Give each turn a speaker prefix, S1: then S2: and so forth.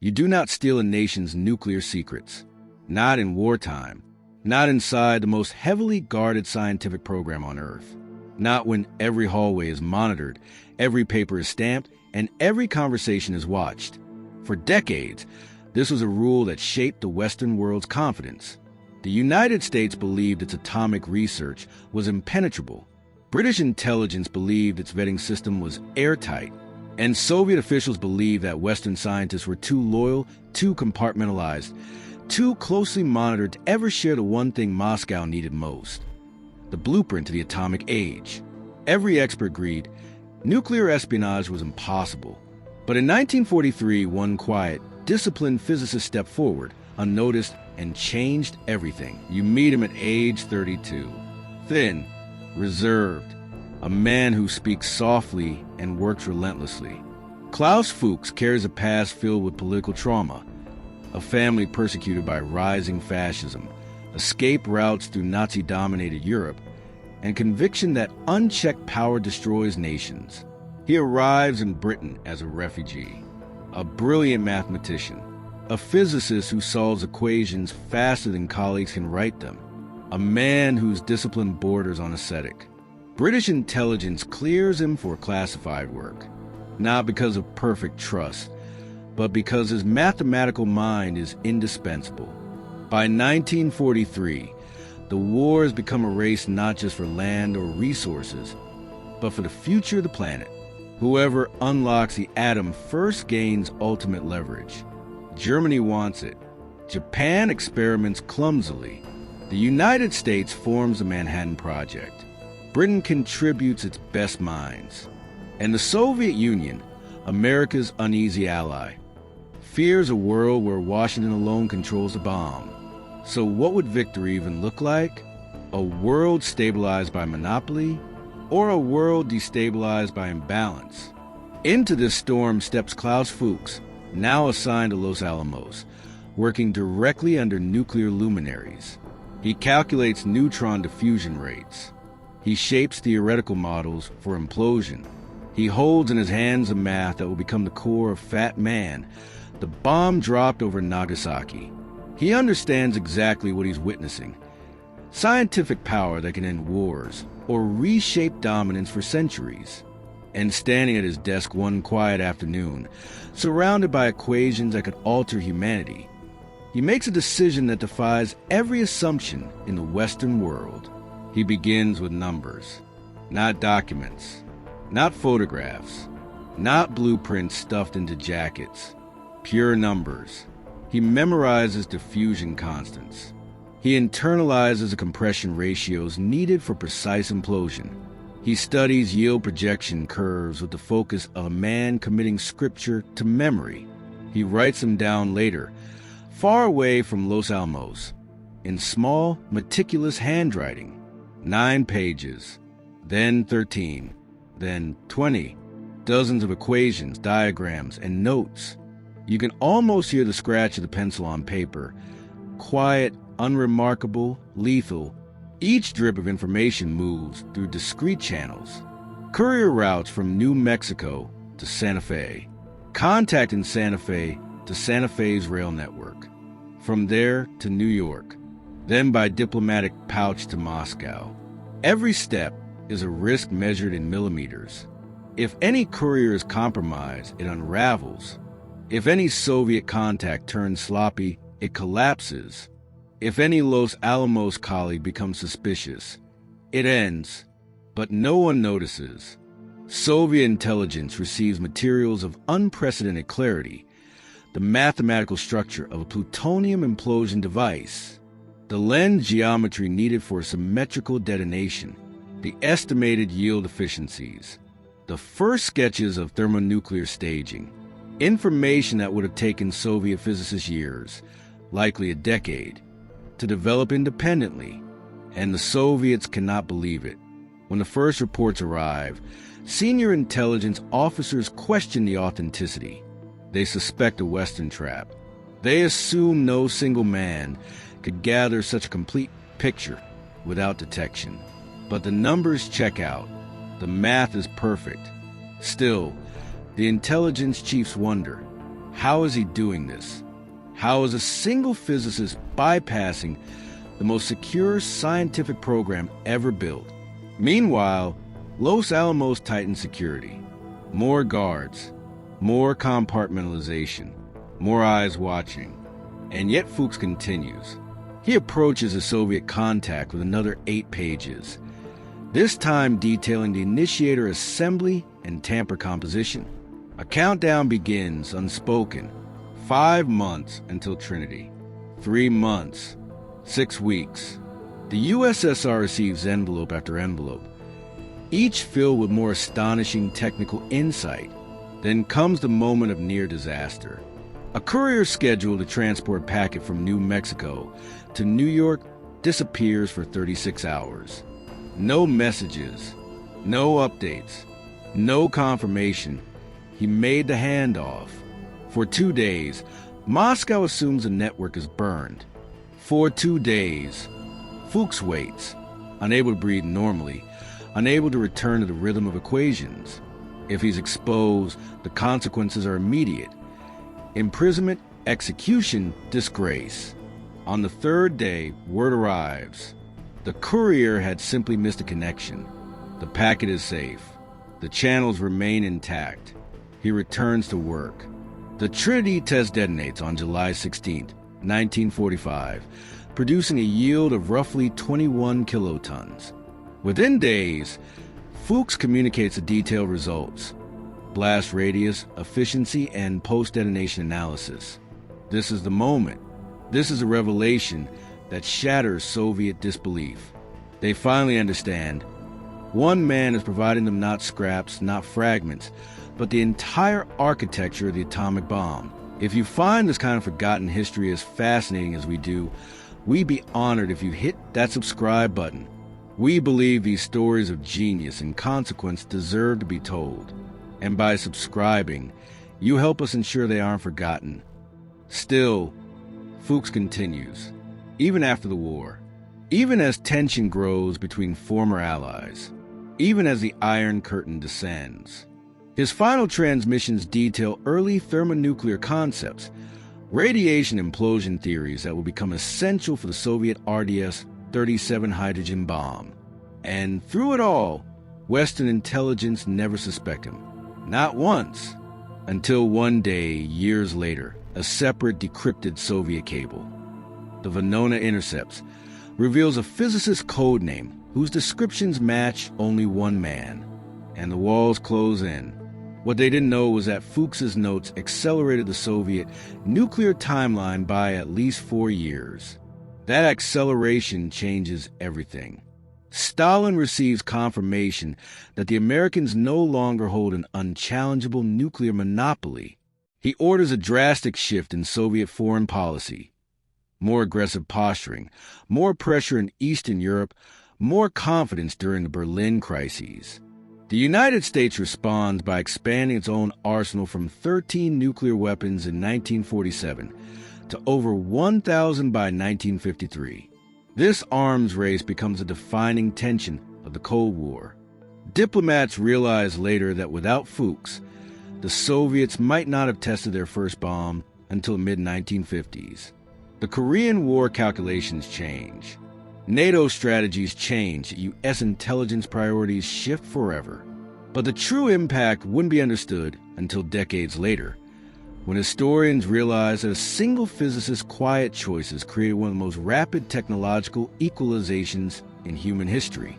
S1: You do not steal a nation's nuclear secrets. Not in wartime. Not inside the most heavily guarded scientific program on Earth. Not when every hallway is monitored, every paper is stamped, and every conversation is watched. For decades, this was a rule that shaped the Western world's confidence. The United States believed its atomic research was impenetrable. British intelligence believed its vetting system was airtight. And Soviet officials believed that Western scientists were too loyal, too compartmentalized, too closely monitored to ever share the one thing Moscow needed most: the blueprint to the atomic age. Every expert agreed nuclear espionage was impossible. But in 1943, one quiet, disciplined physicist stepped forward, unnoticed, and changed everything. You meet him at age 32. Thin, reserved, a man who speaks softly and works relentlessly. Klaus Fuchs carries a past filled with political trauma, a family persecuted by rising fascism, escape routes through Nazi-dominated Europe, and conviction that unchecked power destroys nations. He arrives in Britain as a refugee, a brilliant mathematician, a physicist who solves equations faster than colleagues can write them, a man whose discipline borders on ascetic. British intelligence clears him for classified work, not because of perfect trust, but because his mathematical mind is indispensable. By 1943, the war has become a race not just for land or resources, but for the future of the planet. Whoever unlocks the atom first gains ultimate leverage. Germany wants it. Japan experiments clumsily. The United States forms the Manhattan Project. Britain contributes its best minds. And the Soviet Union, America's uneasy ally, fears a world where Washington alone controls the bomb. So what would victory even look like? A world stabilized by monopoly, or a world destabilized by imbalance? Into this storm steps Klaus Fuchs, now assigned to Los Alamos, working directly under nuclear luminaries. He calculates neutron diffusion rates. He shapes theoretical models for implosion. He holds in his hands a math that will become the core of Fat Man, the bomb dropped over Nagasaki. He understands exactly what he's witnessing: scientific power that can end wars or reshape dominance for centuries. And standing at his desk one quiet afternoon, surrounded by equations that could alter humanity, he makes a decision that defies every assumption in the Western world. He begins with numbers, not documents, not photographs, not blueprints stuffed into jackets. Pure numbers. He memorizes diffusion constants. He internalizes the compression ratios needed for precise implosion. He studies yield projection curves with the focus of a man committing scripture to memory. He writes them down later, far away from Los Alamos, in small, meticulous handwriting. 9 pages, then 13, then 20, dozens of equations, diagrams, and notes. You can almost hear the scratch of the pencil on paper. Quiet, unremarkable, lethal. Each drip of information moves through discrete channels. Courier routes from New Mexico to Santa Fe. Contact in Santa Fe to Santa Fe's rail network. From there to New York. Then by diplomatic pouch to Moscow. Every step is a risk measured in millimeters. If any courier is compromised, it unravels. If any Soviet contact turns sloppy, it collapses. If any Los Alamos colleague becomes suspicious, it ends, but no one notices. Soviet intelligence receives materials of unprecedented clarity, the mathematical structure of a plutonium implosion device, the lens geometry needed for symmetrical detonation, the estimated yield efficiencies, the first sketches of thermonuclear staging, information that would have taken Soviet physicists years, likely a decade, to develop independently, and the Soviets cannot believe it. When the first reports arrive, senior intelligence officers question the authenticity. They suspect a Western trap. They assume no single man could gather such a complete picture without detection. But the numbers check out. The math is perfect. Still, the intelligence chiefs wonder, How is he doing this? How is a single physicist bypassing the most secure scientific program ever built? Meanwhile, Los Alamos tightens security. More guards, more compartmentalization, more eyes watching. And yet Fuchs continues. He approaches a Soviet contact with another 8 pages, this time detailing the initiator assembly and tamper composition. A countdown begins, unspoken. 5 months until Trinity. 3 months. 6 weeks. The USSR receives envelope after envelope, each filled with more astonishing technical insight. Then comes the moment of near disaster. A courier scheduled to transport a packet from New Mexico to New York disappears for 36 hours. No messages, no updates, no confirmation. He made the handoff. For 2 days, Moscow assumes the network is burned. For 2 days, Fuchs waits, unable to breathe normally, unable to return to the rhythm of equations. If he's exposed, the consequences are immediate. Imprisonment, execution, disgrace. On the 3rd day, word arrives. The courier had simply missed a connection. The packet is safe. The channels remain intact. He returns to work. The Trinity test detonates on July 16, 1945, producing a yield of roughly 21 kilotons. Within days, Fuchs communicates the detailed results: blast radius, efficiency, and post-detonation analysis. This is the moment. This is a revelation that shatters Soviet disbelief. They finally understand. One man is providing them not scraps, not fragments, but the entire architecture of the atomic bomb. If you find this kind of forgotten history as fascinating as we do, we'd be honored if you hit that subscribe button. We believe these stories of genius and consequence deserve to be told. And by subscribing, you help us ensure they aren't forgotten. Still, Fuchs continues, even after the war, even as tension grows between former allies, even as the Iron Curtain descends. His final transmissions detail early thermonuclear concepts, radiation implosion theories that will become essential for the Soviet RDS-37 hydrogen bomb. And through it all, Western intelligence never suspected him. Not once, until one day, years later, a separate decrypted Soviet cable, the Venona intercepts, reveals a physicist's code name whose descriptions match only one man, and the walls close in. What they didn't know was that Fuchs's notes accelerated the Soviet nuclear timeline by at least 4 years. That acceleration changes everything. Stalin receives confirmation that the Americans no longer hold an unchallengeable nuclear monopoly. He orders a drastic shift in Soviet foreign policy. More aggressive posturing, more pressure in Eastern Europe, more confidence during the Berlin crises. The United States responds by expanding its own arsenal from 13 nuclear weapons in 1947 to over 1,000 by 1953. This arms race becomes a defining tension of the Cold War. Diplomats realized later that without Fuchs, the Soviets might not have tested their first bomb until the mid-1950s. The Korean War calculations change. NATO strategies change. U.S. intelligence priorities shift forever. But the true impact wouldn't be understood until decades later, when historians realized that a single physicist's quiet choices created one of the most rapid technological equalizations in human history.